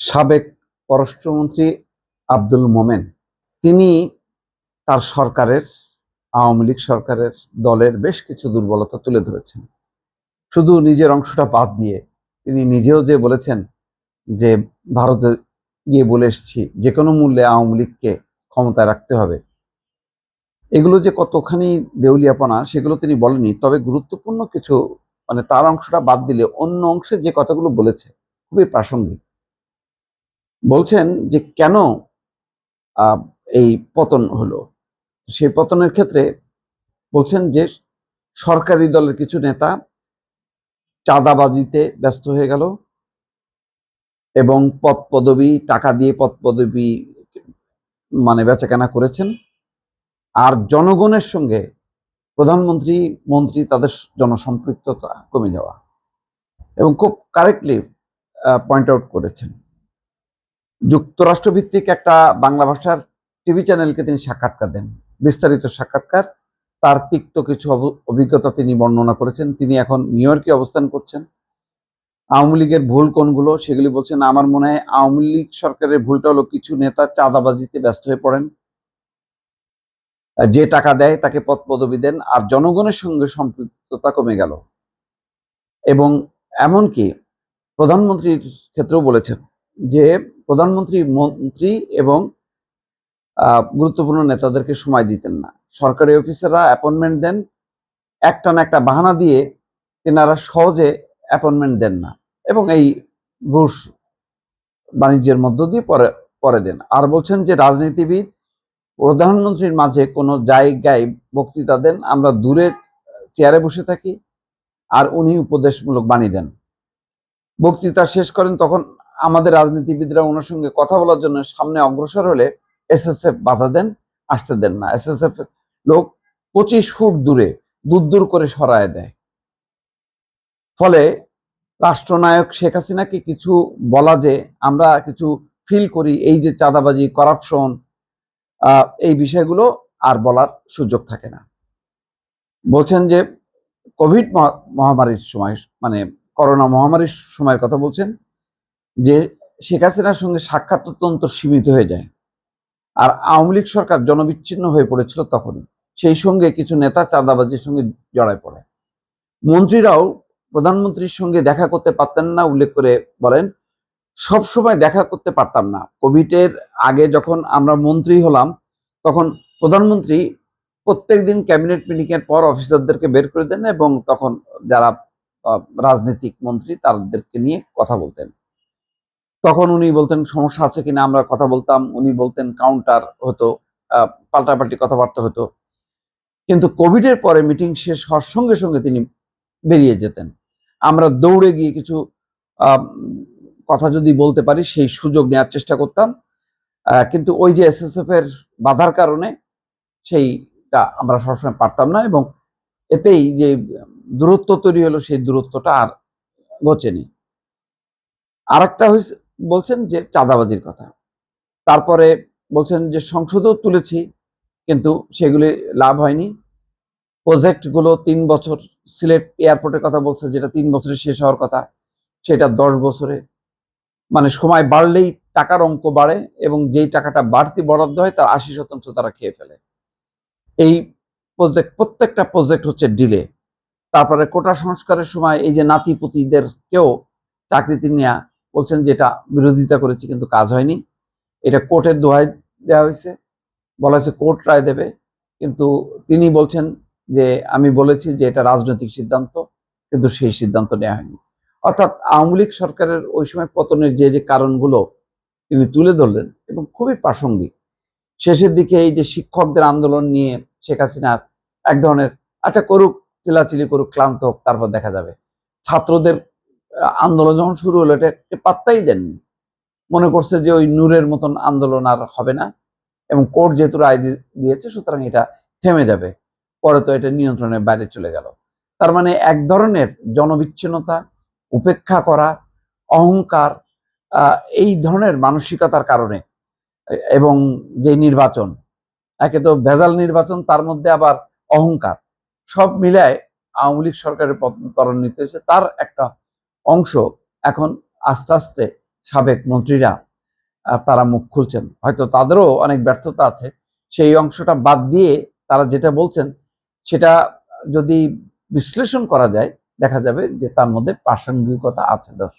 সাবেক পররাষ্ট্রমন্ত্রী আব্দুল মোমেন তিনি তার সরকারের আওয়ামী লীগ সরকারের দলের বেশ কিছু দুর্বলতা তুলে ধরেছেন। শুধু নিজের অংশটা বাদ দিয়ে তিনি নিজেও যে বলেছেন যে ভারতে গিয়ে বলে এসেছি যে কোনো মূল্যে আওয়ামী লীগকে ক্ষমতায় রাখতে হবে। এগুলো যে কতখানি দেউলিয়াপনা সেগুলো তিনি বলেনি, তবে গুরুত্বপূর্ণ কিছু তার অংশটা বাদ দিলে অন্য অংশে যে কথাগুলো বলেছে খুবই প্রাসঙ্গিক। বলছেন যে কেন এই পতন হলো। সেই পতনের ক্ষেত্রে বলছেন যে সরকারি দলের কিছু নেতা চাঁদাবাজিতে ব্যস্ত হয়ে গেল এবং পদ পদবি টাকা দিয়ে পদ পদবি বেচাকেনা করেছেন। আর জনগণের সঙ্গে প্রধানমন্ত্রী মন্ত্রী তাদের জনসম্পৃক্ততা কমে যাওয়া, এবং খুব কারেক্টলি পয়েন্ট আউট করেছেন। যুক্তরাষ্ট্রভিত্তিক একটা বাংলা ভাষার টিভি চ্যানেলকে তিনি সাক্ষাৎকার দেন, বিস্তারিত সাক্ষাৎকার। তার তিক্ত কিছু অভিজ্ঞতা তিনি বর্ণনা করেছেন। তিনি এখন নিউ ইয়র্কে অবস্থান করছেন। আওয়ামী লীগের ভুল কোনগুলো সেগুলি বলছেন। আমার মনে হয় আওয়ামী লীগ সরকারের ভুলটা হলো কিছু নেতা চাঁদাবাজিতে ব্যস্ত হয়ে পড়েন, যে টাকা দেয় তাকে পদ পদবি দেন, আর জনগণের সঙ্গে সম্পৃক্ততা কমে গেল। এবং এমনকি প্রধানমন্ত্রীর ক্ষেত্রেও বলেছেন যে প্রধানমন্ত্রী মন্ত্রী এবং গুরুত্বপূর্ণ নেতাদেরকে সময় দিতেন না। সরকারি অফিসাররা অ্যাপয়েন্টমেন্ট দেন, একটা না একটা বাহানা দিয়ে তেনারা সহজে অ্যাপয়েন্টমেন্ট দেন না, এবং এই ঘুষ বাণিজ্যের মধ্য দিয়ে পরে দেন। আর বলছেন যে রাজনীতিবিদ প্রধানমন্ত্রীর মাঝে কোনো জায়গায় বক্তৃতা দেন, আমরা দূরে চেয়ারে বসে থাকি আর উনি উপদেশমূলক বাণী দেন। বক্তৃতা শেষ করেন, তখন আমাদের রাজনীতিবিদরা ওনার সঙ্গে কথা বলার জন্য সামনে অগ্রসর হলে এসএসএফ বাধা দেন, আসতে দেন না। এসএসএফ লোক 25 ফুট দূরে দূর করে সরায় দেয়। ফলে রাষ্ট্রনায়ক শেখ হাসিনাকে কিছু বলা যে আমরা কিছু ফিল করি, এই যে চাঁদাবাজি, করাপশন, এই বিষয়গুলো আর বলার সুযোগ থাকে না। বলছেন যে কোভিড মহামারীর সময়, করোনা মহামারীর সময়ের কথা বলছেন, যে শেখ হাসিনার সঙ্গে সাক্ষাৎ অত্যন্ত সীমিত হয়ে যায়, আর আওয়ামী লীগ সরকার জনবিচ্ছিন্ন হয়ে পড়েছিল তখন। সেই সঙ্গে কিছু নেতা চাঁদাবাজির সঙ্গে জড়ায় পড়ে। মন্ত্রীরাও প্রধানমন্ত্রীর সঙ্গে দেখা করতে পারতেন না, উল্লেখ করে বলেন সব সময় দেখা করতে পারতাম না। কোভিডের আগে যখন আমরা মন্ত্রী হলাম তখন প্রধানমন্ত্রী প্রত্যেক দিন ক্যাবিনেট মিটিং এর পর অফিসারদেরকে বের করে দেন, এবং তখন যারা রাজনৈতিক মন্ত্রী তাদেরকে নিয়ে কথা বলতেন। তখন উনি বলতেন সমস্যা আছে কিনা, আমরা কথা বলতাম, উনি বলতেন, কাউন্টার হতো, পাল্টাপাল্টি কথাবার্তা হতো। কিন্তু কোভিডের পরে মিটিং শেষ হওয়ার সঙ্গে সঙ্গে তিনি বেরিয়ে যেতেন। আমরা দৌড়ে গিয়ে কিছু কথা যদি বলতে পারি সেই সুযোগ নেওয়ার চেষ্টা করতাম, কিন্তু ওই যে এসএসএফ এর বাধার কারণে সেইটা আমরা সবসময় পারতাম না, এবং এতেই যে দূরত্ব তৈরি হলো সেই দূরত্বটা আর ঘটেনি। আর একটা বলছেন যে চাঁদাবাজির কথা। তারপরে বলছেন যে সংসদেও তুলেছি কিন্তু সেগুলি লাভ হয়নি। প্রজেক্টগুলো 3 বছর, সিলেট এয়ারপোর্টের কথা বলছে যেটা 3 বছরে শেষ হওয়ার কথা, সেটা 10 বছরে। সময় বাড়লেই টাকার অঙ্ক বাড়ে, এবং যেই টাকাটা বাড়তি বরাদ্দ হয় তার 80% তারা খেয়ে ফেলে। এই প্রত্যেকটা প্রজেক্ট হচ্ছে ডিলে। তারপরে কোটা সংস্কারের সময় এই যে নাতিপুতিদেরকেও চাকরিতে নেওয়া, বলছেন যে এটা বিরোধিতা করেছি কিন্তু কাজ হয়নি। এটা কোর্টের দোহাই দেওয়া হয়েছে, বলা হয়েছে কোর্ট রায় দেবে, কিন্তু তিনি বলছেন যে আমি বলেছি যে এটা রাজনৈতিক সিদ্ধান্ত, কিন্তু সেই সিদ্ধান্ত নেওয়া হয়নি। অর্থাৎ আওয়ামী লীগ সরকারের ওই সময় পতনের যে কারণগুলো তিনি তুলে ধরলেন এবং খুবই প্রাসঙ্গিক। শেষের দিকে এই যে শিক্ষকদের আন্দোলন নিয়ে শেখ হাসিনার এক ধরনের আচ্ছা করুক, চিলাচিলি করুক, ক্লান্ত হোক, তারপর দেখা যাবে। ছাত্রদের আন্দোলন যখন শুরু হলো এটা পাত্তাই দেননি, মনে করছে যে ওই নূরের মতন আন্দোলন আর হবে না, এবং কোর্ট যেহেতু রায় দিয়েছে সুতরাং এটা থেমে যাবে। পরে তো এটা নিয়ন্ত্রণের বাইরে চলে গেল। তার মানে এক ধরনের জনবিচ্ছিন্নতা, উপেক্ষা করা, অহংকার, এই ধরনের মানসিকতার কারণে, এবং যে নির্বাচন, একে তো ভেজাল নির্বাচন, তার মধ্যে আবার অহংকার, সব মিলায় আওয়ামী লীগ সরকারের পতন ত্বরান্বিত হয়েছে। তার একটা অংশ এখন আস্তে আস্তে সাবেক মন্ত্রীরা তারা মুখ খুলছেন, হয়তো তাদেরও অনেক ব্যর্থতা আছে। সেই অংশটা বাদ দিয়ে তারা যেটা বলছেন সেটা যদি বিশ্লেষণ করা যায় দেখা যাবে যে তার মধ্যে প্রাসঙ্গিকতা আছে। দর্শক।